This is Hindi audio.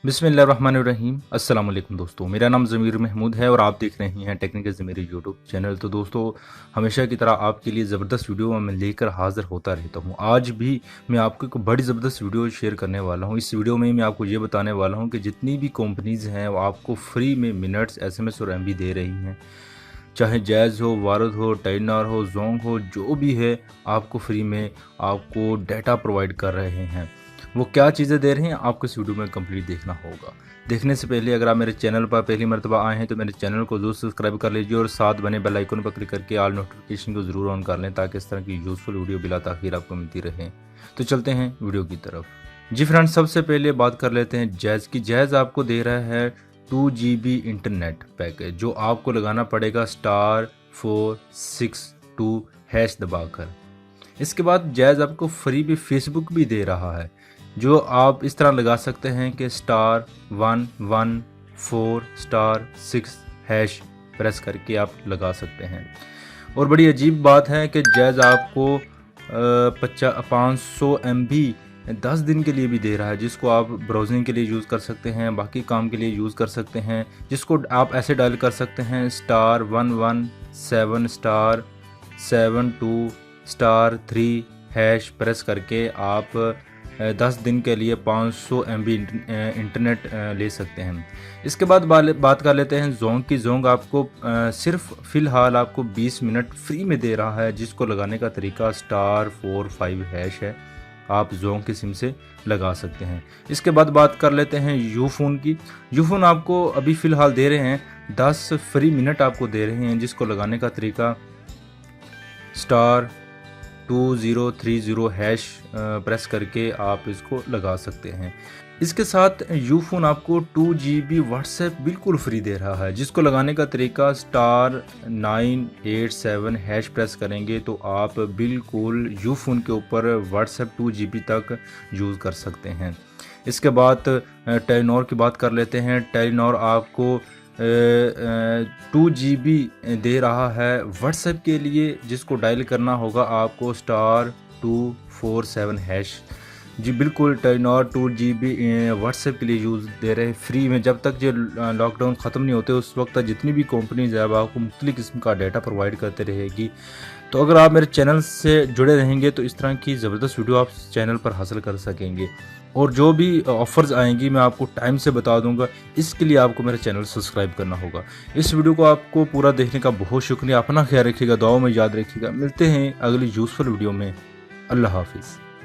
बिस्मिल्लाहिर्रहमानिर्रहीम। अस्सलाम वालेकुम दोस्तों, मेरा नाम ज़मीर महमूद है और आप देख रहे हैं टेक्निकल ज़मीर यूट्यूब चैनल। तो दोस्तों, हमेशा की तरह आपके लिए ज़बरदस्त वीडियो मैं लेकर हाज़िर होता रहता हूं। आज भी मैं आपको एक बड़ी ज़बरदस्त वीडियो शेयर करने वाला हूं। इस वीडियो में मैं आपको ये बताने वाला हूं कि जितनी भी कंपनीज़ हैं वो आपको फ्री में मिनट्स, SMS और MB दे रही हैं। चाहे जैज़ हो, वारिद हो, टेलीनॉर हो, जोंग हो, जो भी है आपको फ्री में आपको डाटा प्रोवाइड कर रहे हैं। वो क्या चीज़ें दे रहे हैं आपको इस वीडियो में कंप्लीट देखना होगा। देखने से पहले अगर आप मेरे चैनल पर पहली मरतबा आए हैं तो मेरे चैनल को ज़रूर सब्सक्राइब कर लीजिए और साथ बने बेल आइकन पर क्लिक करके ऑल नोटिफिकेशन को ज़रूर ऑन कर लें ताकि इस तरह की यूज़फुल वीडियो बिला ताख़ीर आपको मिलती रहे। तो चलते हैं वीडियो की तरफ। जी फ्रेंड्स, सबसे पहले बात कर लेते हैं जैज़ की। जैज़ आपको दे रहा है 2 GB इंटरनेट पैकेज, जो आपको लगाना पड़ेगा *462# दबाकर। इसके बाद जैज़ आपको फ्री भी फेसबुक भी दे रहा है, जो आप इस तरह लगा सकते हैं कि *114*6# प्रेस करके आप लगा सकते हैं। और बड़ी अजीब बात है कि जैज़ आपको 500 MB 10 दिन के लिए भी दे रहा है, जिसको आप ब्राउजिंग के लिए यूज़ कर सकते हैं, बाकी काम के लिए यूज़ कर सकते हैं, जिसको आप ऐसे डायल कर सकते हैं *117*72*3# प्रेस करके आप 10 दिन के लिए 500 MB इंटरनेट ले सकते हैं। इसके बाद बात कर लेते हैं जोंग की। जोंग आपको सिर्फ फ़िलहाल आपको 20 मिनट फ्री में दे रहा है, जिसको लगाने का तरीका *45# है। आप जोंग की सिम से लगा सकते हैं। इसके बाद बात कर लेते हैं यूफोन की। यूफोन आपको अभी फ़िलहाल दे रहे हैं 10 फ्री मिनट आपको दे रहे हैं, जिसको लगाने का तरीका *2030# प्रेस करके आप इसको लगा सकते हैं। इसके साथ यूफोन आपको 2 GB व्हाट्सएप बिल्कुल फ्री दे रहा है, जिसको लगाने का तरीका *987# प्रेस करेंगे तो आप बिल्कुल यूफोन के ऊपर व्हाट्सएप 2 GB तक यूज़ कर सकते हैं। इसके बाद टेलीनॉर की बात कर लेते हैं। टेलीनॉर आपको 2 GB दे रहा है व्हाट्सएप के लिए, जिसको डायल करना होगा आपको *247#। जी बिल्कुल, टेलीनॉर 2 GB व्हाट्सएप के लिए यूज़ दे रहे हैं फ्री में। जब तक जो लॉकडाउन ख़त्म नहीं होते उस वक्त तक जितनी भी कंपनीज है आपको मुख्तलिफ़ किस्म का डाटा प्रोवाइड करते रहेगी। तो अगर आप मेरे चैनल से जुड़े रहेंगे तो इस तरह की ज़बरदस्त वीडियो आप चैनल पर हासिल कर सकेंगे, और जो भी ऑफ़र्स आएंगी मैं आपको टाइम से बता दूंगा। इसके लिए आपको मेरा चैनल सब्सक्राइब करना होगा। इस वीडियो को आपको पूरा देखने का बहुत शुक्रिया। अपना ख्याल रखिएगा, दुआओं में याद रखिएगा। मिलते हैं अगली यूज़फुल वीडियो में। अल्लाह हाफिज़।